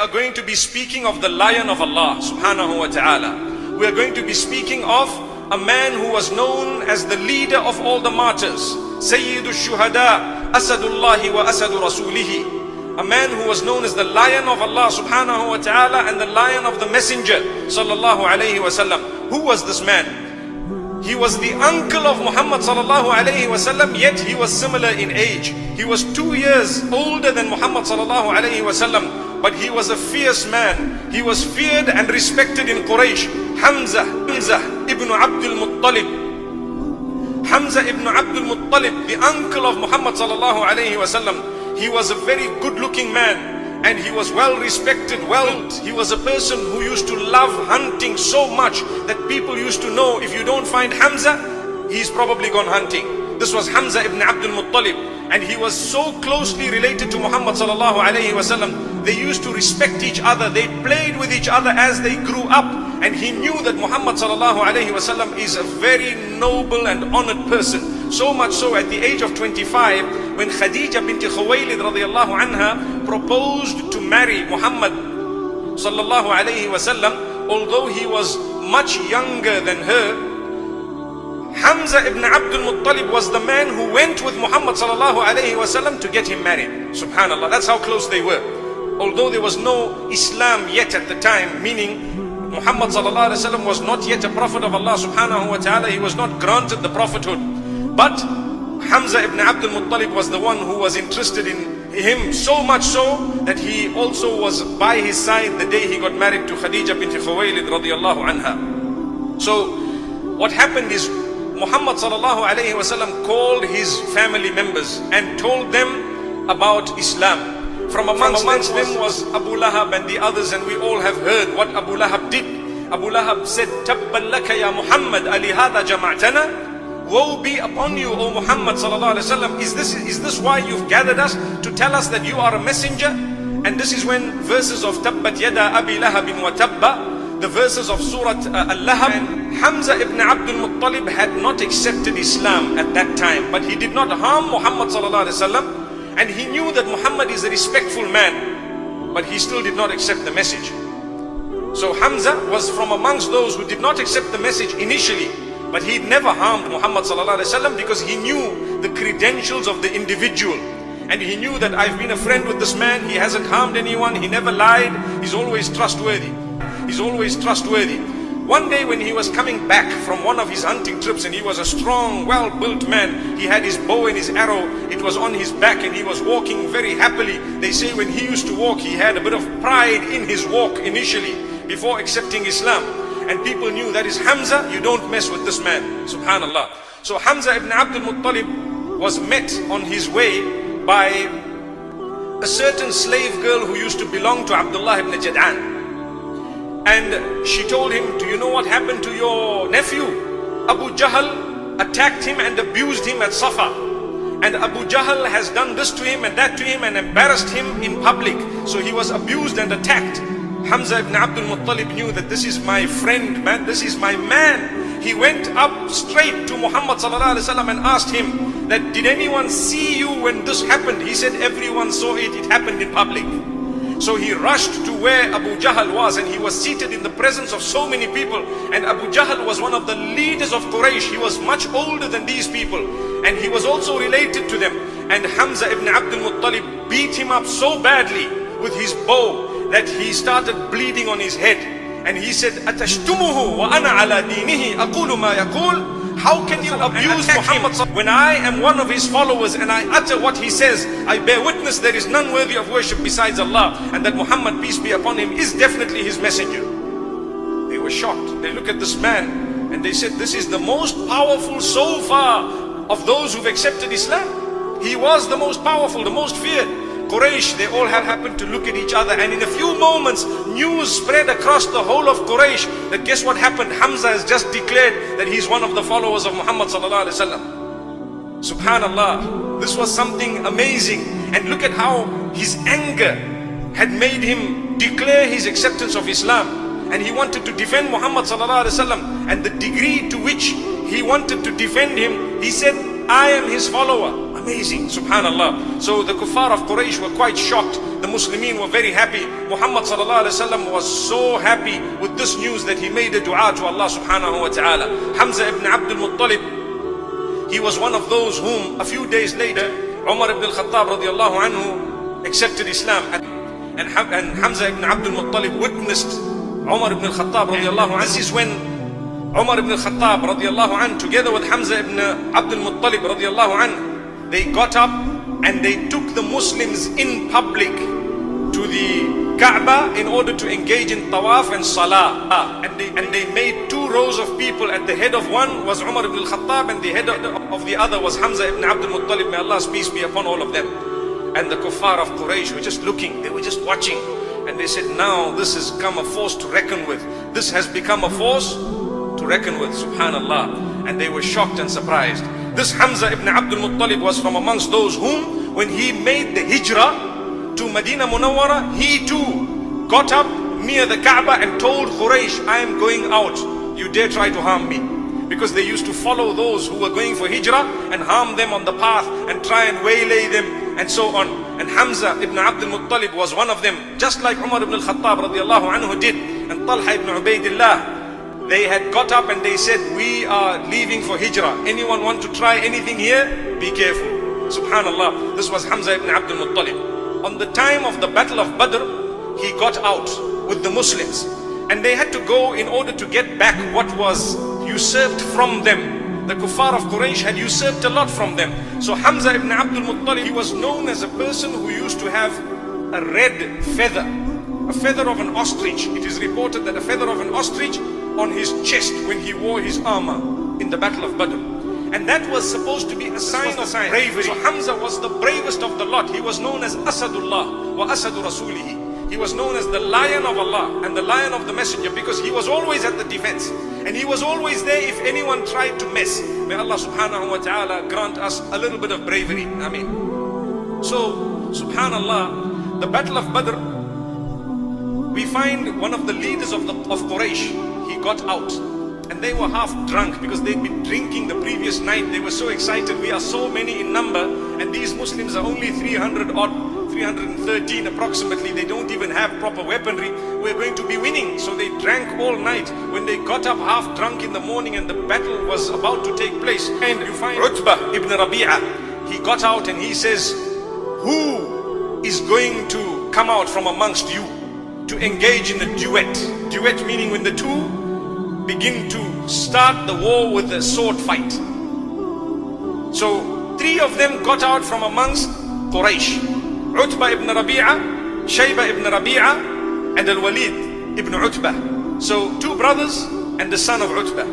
are going to be speaking of the lion of Allah subhanahu wa ta'ala. We are going to be speaking of a man who was known as the leader of all the martyrs, Sayyidu Shuhada, Asadullahi wa Asadu Rasulihi. A man who was known as the lion of Allah subhanahu wa ta'ala and the lion of the messenger sallallahu alayhi wa sallam. Who was this man? He was the uncle of Muhammad sallallahu alayhi wa sallam, yet he was similar in age. He was 2 years older than Muhammad sallallahu alayhi wa sallam, but he was a fierce man. He was feared and respected in Quraysh. Hamza ibn Abdul Mutalib. Hamza ibn Abdul Mutalib, the uncle of Muhammad sallallahu alayhi wa sallam. He was a very good looking man and he was well respected, he was a person who used to love hunting so much that people used to know, if you don't find Hamza, he's probably gone hunting. This was Hamza ibn Abdul Muttalib, and he was so closely related to Muhammad sallallahu alayhi wa sallam. They used to respect each other, they played with each other as they grew up, and he knew that Muhammad sallallahu alayhi wa sallam is a very noble and honored person. So much so, at the age of 25, when Khadija binti Khuwaylid radiyallahu anha proposed to marry Muhammad sallallahu alayhi wa sallam, although he was much younger than her, Hamza ibn Abdul Muttalib was the man who went with Muhammad sallallahu alayhi wa sallam to get him married. Subhanallah, that's how close they were. Although there was no Islam yet at the time, meaning Muhammad sallallahu alayhi wa sallam was not yet a prophet of Allah subhanahu wa ta'ala, he was not granted the prophethood. But Hamza ibn Abdul Muttalib was the one who was interested in him, so much so that he also was by his side the day he got married to Khadija binti Khuwaylid radiyallahu anha. So what happened is, Muhammad sallallahu alayhi wa sallam called his family members and told them about Islam. From amongst them was Abu Lahab and the others, and we all have heard what Abu Lahab did. Abu Lahab said, "Tabban laka ya Muhammad, ali hadha jama'tana?" Woe be upon you, O Muhammad sallallahu alayhi wa sallam. Is this why you've gathered us, to tell us that you are a messenger? And this is when verses of Tabbat yada abi lahabin wa tabba, the verses of Surah Al-Lahab. Hamza ibn Abdul Muttalib had not accepted Islam at that time, but he did not harm Muhammad sallallahu alayhi wa sallam, and he knew that Muhammad is a respectful man, but he still did not accept the message. So Hamza was from amongst those who did not accept the message initially, but he never harmed Muhammad sallallahu alaihi wasallam because he knew the credentials of the individual. And he knew that I've been a friend with this man, he hasn't harmed anyone, he never lied, he's always trustworthy. He's always trustworthy. One day when he was coming back from one of his hunting trips, and he was a strong, well-built man, he had his bow and his arrow, it was on his back, and he was walking very happily. They say when he used to walk, he had a bit of pride in his walk initially, before accepting Islam. And people knew that is Hamza, you don't mess with this man. Subhanallah. So Hamza ibn Abdul Muttalib was met on his way by a certain slave girl who used to belong to Abdullah ibn Jad'an. And she told him, "Do you know what happened to your nephew? Abu Jahl attacked him and abused him at Safa. And Abu Jahl has done this to him and that to him and embarrassed him in public. So he was abused and attacked." Hamza ibn Abdul Muttalib knew that this is my friend, man, this is my man. He went up straight to Muhammad sallallahu alaihi wasallam and asked him that, "Did anyone see you when this happened?" He said, "Everyone saw it, it happened in public." So he rushed to where Abu Jahl was, and he was seated in the presence of so many people. And Abu Jahl was one of the leaders of Quraysh. He was much older than these people, and he was also related to them. And Hamza ibn Abdul Muttalib beat him up so badly with his bow that he started bleeding on his head. And he said, "Atashhtumuhu wa ana ala dinihi aqulu ma yaqul?" How can you abuse Muhammad when I am one of his followers and I utter what he says? I bear witness there is none worthy of worship besides Allah, and that Muhammad, peace be upon him, is definitely his messenger. They were shocked. They look at this man and they said, "This is the most powerful so far of those who've accepted Islam. He was the most powerful, the most feared." Quraysh, they all had happened to look at each other, and in a few moments news spread across the whole of Quraysh that guess what happened? Hamza has just declared that he's one of the followers of Muhammad sallallahu alaihi wasallam. Subhanallah, this was something amazing. And look at how his anger had made him declare his acceptance of Islam, and he wanted to defend Muhammad sallallahu alaihi wasallam. And the degree to which he wanted to defend him, he said, "I am his follower." Amazing, subhanallah. So the kuffar of Quraysh were quite shocked. The Muslimin were very happy. Muhammad sallallahu alaihi wasallam was so happy with this news that he made a dua to Allah subhanahu wa ta'ala. Hamza ibn Abdul Mutalib, he was one of those whom a few days later Umar ibn al-Khattab radiallahu anhu accepted Islam. And Hamza ibn Abdul Muttalib witnessed Umar ibn al-Khattab radiallahu anhu. This is when Umar ibn al-Khattab radiallahu anhu, together with Hamza ibn Abdul Muttalib radiallahu anhu, they got up and they took the Muslims in public to the Kaaba in order to engage in tawaf and salah. And they made two rows of people. At the head of one was Umar ibn al-Khattab, and the head of the other was Hamza ibn Abdul Muttalib. May Allah's peace be upon all of them. And the kuffar of Quraysh were just looking, they were just watching. And they said, now this has come a force to reckon with. This has become a force to reckon with, subhanallah. And they were shocked and surprised. This Hamza ibn Abdul Muttalib was from amongst those whom, when he made the hijrah to Medina Munawwara, he too got up near the Kaaba and told Quraysh, I am going out. You dare try to harm me. Because they used to follow those who were going for hijrah and harm them on the path and try and waylay them and so on. And Hamza ibn Abdul Muttalib was one of them, just like Umar ibn al-Khattab radiallahu anhu did, and Talha ibn Ubaidillah. They had got up and they said, we are leaving for hijrah. Anyone want to try anything here? Be careful. Subhanallah. This was Hamza ibn Abdul Muttalib. On the time of the Battle of Badr, he got out with the Muslims. And they had to go in order to get back what was usurped from them. The kuffar of Quraysh had usurped a lot from them. So Hamza ibn Abdul Muttalib, he was known as a person who used to have a red feather, a feather of an ostrich. It is reported that a feather of an ostrich on his chest when he wore his armor in the Battle of Badr. And that was supposed to be a sign of bravery. So Hamza was the bravest of the lot. He was known as Asadullah wa Asadu Rasulihi. He was known as the lion of Allah and the lion of the messenger, because he was always at the defense. And he was always there if anyone tried to mess. May Allah subhanahu wa ta'ala grant us a little bit of bravery. Ameen. So, subhanallah, the Battle of Badr, we find one of the leaders of Quraysh, he got out. And they were half drunk because they'd been drinking the previous night. They were so excited. We are so many in number, and these Muslims are only 300 odd. 313 approximately. They don't even have proper weaponry. We're going to be winning. So they drank all night. When they got up half drunk in the morning and the battle was about to take place, and you find Utbah ibn Rabi'ah, he got out and he says, who is going to come out from amongst you to engage in a duet? Duet meaning when the two begin to start the war with a sword fight. So 3 of them got out from amongst Quraysh. Utbah ibn Rabi'ah, Shayba ibn Rabi'ah, and Al-Walid ibn Utbah. So 2 brothers and the son of Utbah.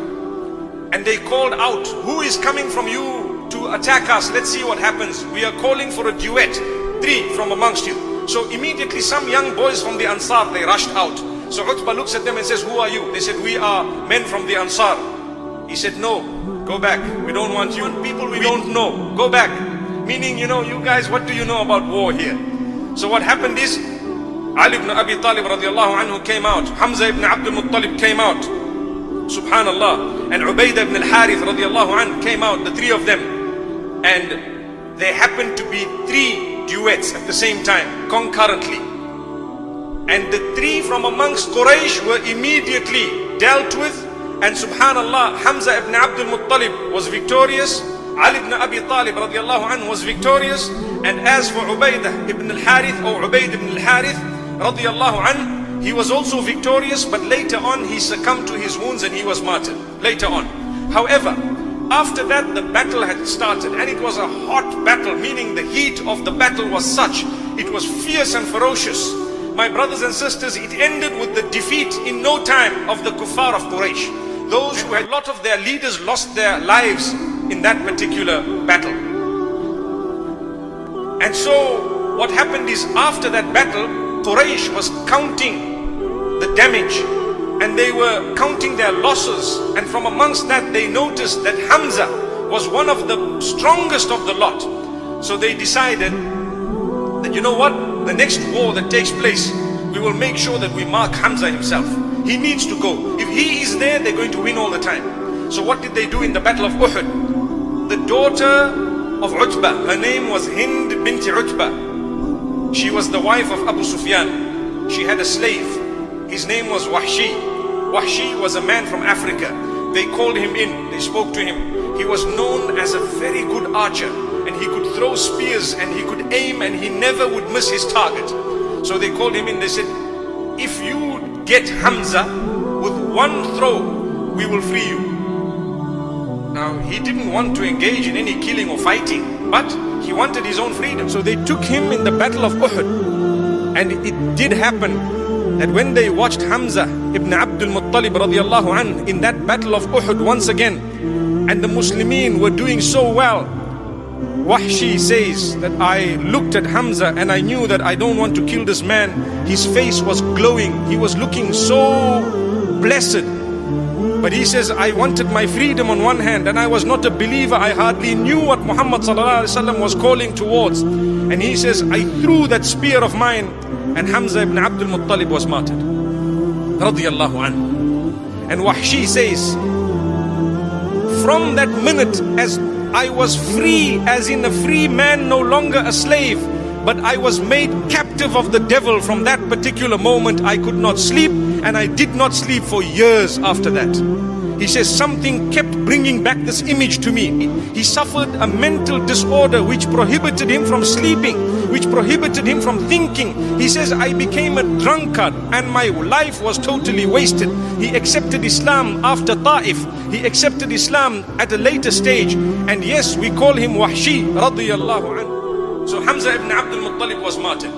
And they called out, who is coming from you to attack us? Let's see what happens. We are calling for a duet. 3 from amongst you. So immediately some young boys from the Ansar, they rushed out. So Utbah looks at them and says, who are you? They said, we are men from the Ansar. He said, no, go back. We don't want you. People we don't know. Go back. Meaning, you guys, what do you know about war here? So what happened is, Ali ibn Abi Talib radiallahu anhu came out. Hamza ibn Abdul Muttalib came out. Subhanallah. And Ubaidah ibn al-Harith radiallahu anhu came out, the 3 of them. And there happened to be 3 duets at the same time, concurrently. And the 3 from amongst Quraysh were immediately dealt with. And subhanallah, Hamza ibn Abdul Muttalib was victorious. Ali ibn Abi Talib radiallahu anhu was victorious. And as for Ubaidah ibn al-Harith, or Ubaid ibn al-Harith radiallahu anhu, he was also victorious, but later on he succumbed to his wounds and he was martyred later on. However, after that the battle had started, and it was a hot battle, meaning the heat of the battle was such, it was fierce and ferocious. My brothers and sisters, it ended with the defeat in no time of the kuffar of Quraysh. Those who had, a lot of their leaders lost their lives in that particular battle. And so what happened is, after that battle, Quraysh was counting the damage and they were counting their losses, and from amongst that they noticed that Hamza was one of the strongest of the lot. So they decided that, you know what, the next war that takes place, we will make sure that we mark Hamza himself. He needs to go. If he is there, they're going to win all the time. So what did they do in the Battle of Uhud? The daughter of Utbah. Her name was Hind binti Utbah. She was the wife of Abu Sufyan. She had a slave. His name was Wahshi. Wahshi was a man from Africa. They called him in. They spoke to him. He was known as a very good archer, and he could throw spears and he could aim and he never would miss his target. So they called him in. They said, if you get Hamza with one throw, we will free you. Now, he didn't want to engage in any killing or fighting, but he wanted his own freedom. So they took him in the battle of Uhud. And it did happen that when they watched Hamza ibn Abdul Mutalib radiallahu anh in that battle of Uhud once again, and the Muslimin were doing so well, Wahshi says that I looked at Hamza and I knew that I don't want to kill this man. His face was glowing. He was looking so blessed. But he says, I wanted my freedom on one hand, and I was not a believer. I hardly knew what Muhammad was calling towards. And he says, I threw that spear of mine, and Hamza ibn Abdul Muttalib was martyred. Radiyallahu anhu. And Wahshi says, from that minute, as I was free, as in a free man, no longer a slave, but I was made captive of the devil. From that particular moment, I could not sleep, and I did not sleep for years after that. He says something kept bringing back this image to me. He suffered a mental disorder which prohibited him from sleeping, which prohibited him from thinking. He says, I became a drunkard and my life was totally wasted. He accepted Islam after Ta'if. He accepted Islam at a later stage. And yes, we call him Wahshi radiyallahu anhu. So Hamza ibn Abdul Muttalib was martyred.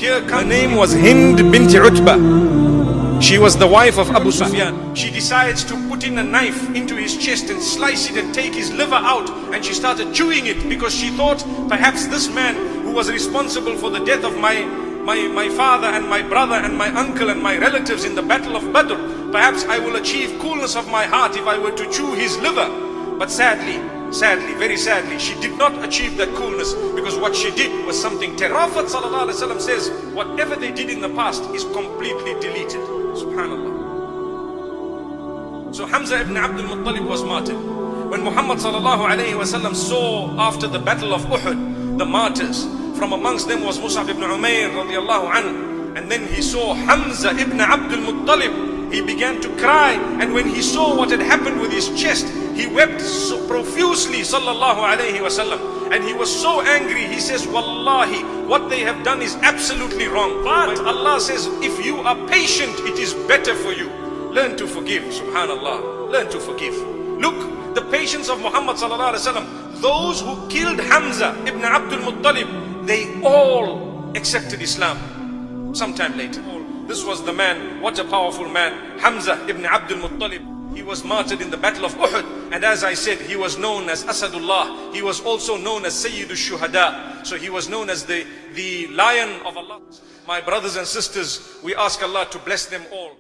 Her name was Hind binti Utbah. She was the wife of Abu Sufyan. She decides to put in a knife into his chest and slice it and take his liver out, and she started chewing it because she thought perhaps this man who was responsible for the death of my father and my brother and my uncle and my relatives in the battle of Badr, perhaps I will achieve coolness of my heart if I were to chew his liver. But sadly, very sadly, she did not achieve that coolness, because what she did was something terrible. Prophet ﷺ says, whatever they did in the past is completely deleted. Subhanallah. So Hamza ibn Abdul Muttalib was martyred. When Muhammad ﷺ saw after the battle of Uhud the martyrs, from amongst them was Mus'ab ibn Umair radiallahu anhu, and then he saw Hamza ibn Abdul Muttalib, he began to cry, and when he saw what had happened with his chest, he wept so profusely sallallahu alayhi wasallam, and he was so angry. He says, wallahi, what they have done is absolutely wrong, but Allah says, if you are patient, it is better for you. Learn to forgive. Subhanallah, learn to forgive. Look, the patience of Muhammad sallallahu alayhi wasallam. Those who killed Hamza ibn Abdul Muttalib, they all accepted Islam sometime later. This was the man, what a powerful man, Hamza ibn Abdul Muttalib. He was martyred in the battle of Uhud, and as I said, he was known as Asadullah. He was also known as Sayyidu Shuhada. So he was known as the lion of Allah. My brothers and sisters, we ask Allah to bless them all.